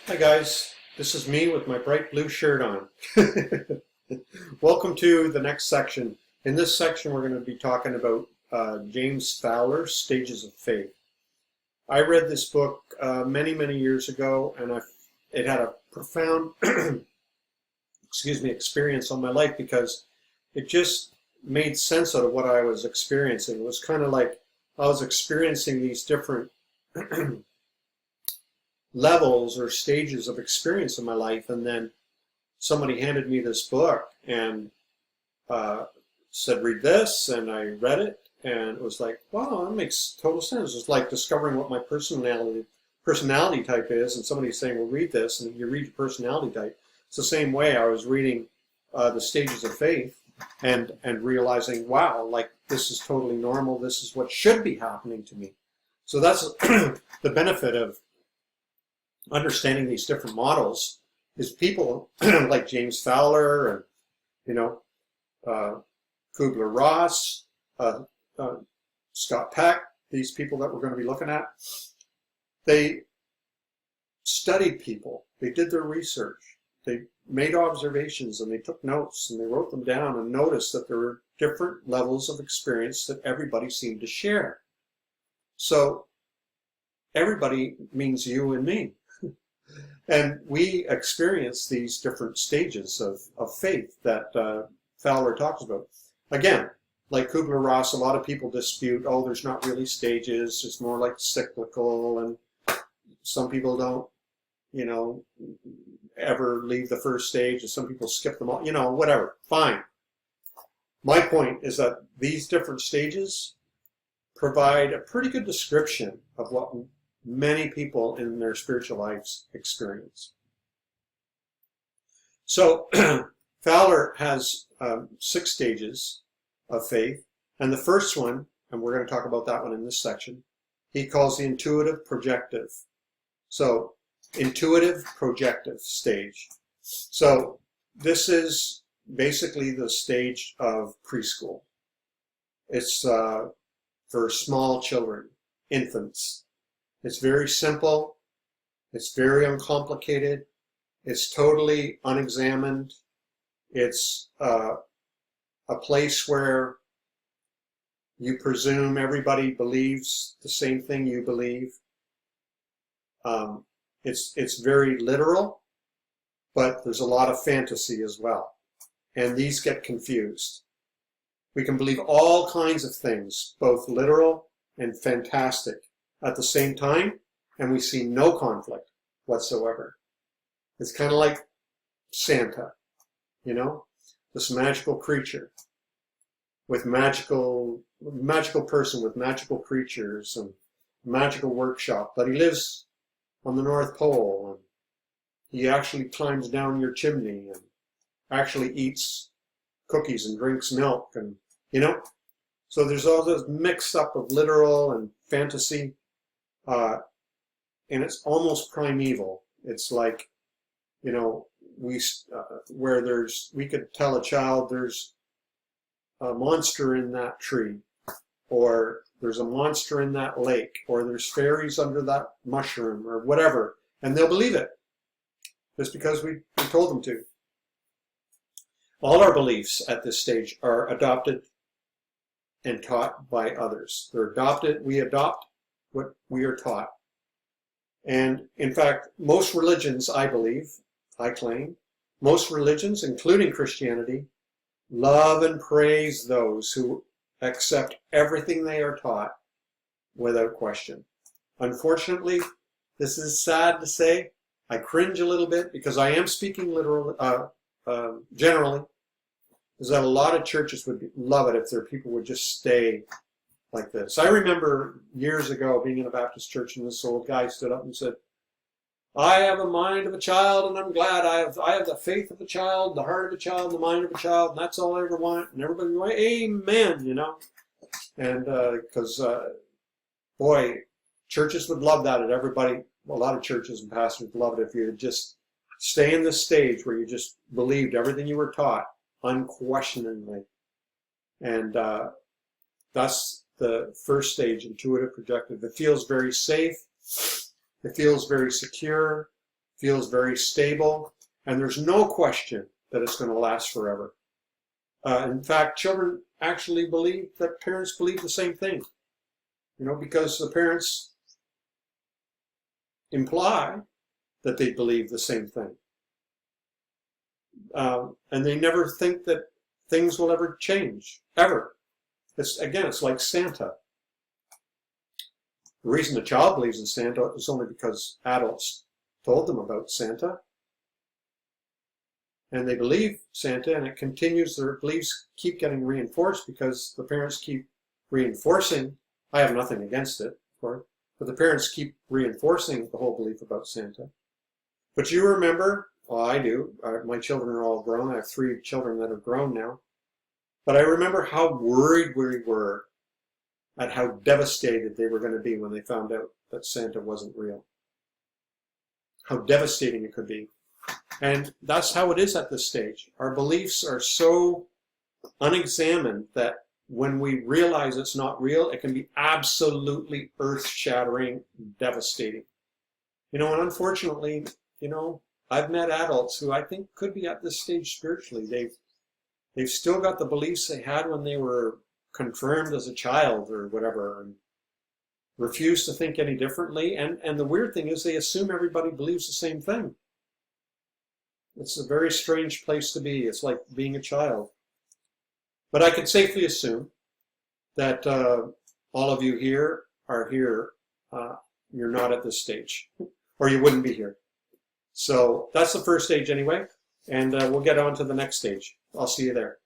Hi guys, this is me with my bright blue shirt on. Welcome to the next section. In this section we're going to be talking about James Fowler's Stages of Faith. I read this book many years ago, and it had a profound experience on my life because it just made sense out of what I was experiencing. It was kind of like I was experiencing these different levels or stages of experience in my life, and then somebody handed me this book and said, read this, and I read it, and it was like, wow, that makes total sense. It's like discovering what my personality type is, and somebody's saying, well, read this, and you read your personality type. It's the same way I was reading the Stages of Faith and realizing, wow, like this is totally normal, this is what should be happening to me. So that's the benefit of understanding these different models, is people like James Fowler and Kubler-Ross, Scott Peck, these people that we're going to be looking at, they studied people, they did their research, they made observations, and they took notes, and they wrote them down and noticed that there were different levels of experience that everybody seemed to share. So everybody means you and me. And we experience these different stages of faith that Fowler talks about. Again, like Kubler-Ross, a lot of people dispute, oh, there's not really stages, it's more like cyclical, and some people don't, ever leave the first stage, and some people skip them all, whatever, fine. My point is that these different stages provide a pretty good description of what many people in their spiritual lives experience. So Fowler has 6 stages of faith, and the first one, and we're going to talk about that one in this section, he calls the Intuitive-Projective. So Intuitive-Projective stage. So this is basically the stage of preschool. It's for small children, infants. It's very simple, it's very uncomplicated, it's totally unexamined, it's a place where you presume everybody believes the same thing you believe. It's very literal, but there's a lot of fantasy as well, and these get confused. We can believe all kinds of things, both literal and fantastic, at the same time, and we see no conflict whatsoever. It's kind of like Santa, this magical creature with magical person with magical creatures and magical workshop, but he lives on the North Pole, and he actually climbs down your chimney and actually eats cookies and drinks milk, and so there's all this mixed up of literal and fantasy. And it's almost primeval. It's like, we could tell a child there's a monster in that tree, or there's a monster in that lake, or there's fairies under that mushroom, or whatever, and they'll believe it just because we told them to. All our beliefs at this stage are adopted and taught by others. They're adopted, we adopt what we are taught. And in fact, most religions, I claim, most religions, including Christianity, love and praise those who accept everything they are taught without question. Unfortunately, this is sad to say. I cringe a little bit because I am speaking generally, is that a lot of churches would love it if their people would just stay like this. I remember years ago being in a Baptist church, and this old guy stood up and said, I have a mind of a child, and I'm glad I have the faith of a child, the heart of a child, the mind of a child, and that's all I ever want. And everybody go, amen, And because, boy, churches would love that, and a lot of churches and pastors would love it if you would just stay in this stage where you just believed everything you were taught unquestioningly. And that's the first stage, Intuitive-Projective. It feels very safe. It feels very secure. feels very stable, and there's no question that it's going to last forever. In fact, children actually believe that parents believe the same thing, because the parents imply that they believe the same thing. And they never think that things will ever change, ever. It's like Santa. The reason a child believes in Santa is only because adults told them about Santa. And they believe Santa, and it continues. Their beliefs keep getting reinforced because the parents keep reinforcing. I have nothing against it, of course, but the parents keep reinforcing the whole belief about Santa. But you remember, well, I do. My children are all grown. I have 3 children that are grown now. But I remember how worried we were at how devastated they were going to be when they found out that Santa wasn't real. How devastating it could be. And that's how it is at this stage. Our beliefs are so unexamined that when we realize it's not real, it can be absolutely earth-shattering, devastating. And unfortunately, I've met adults who I think could be at this stage spiritually. They've still got the beliefs they had when they were confirmed as a child or whatever, and refuse to think any differently. And the weird thing is they assume everybody believes the same thing. It's a very strange place to be. It's like being a child. But I can safely assume that all of you here are here. You're not at this stage, or you wouldn't be here. So that's the first stage anyway, and we'll get on to the next stage. I'll see you there.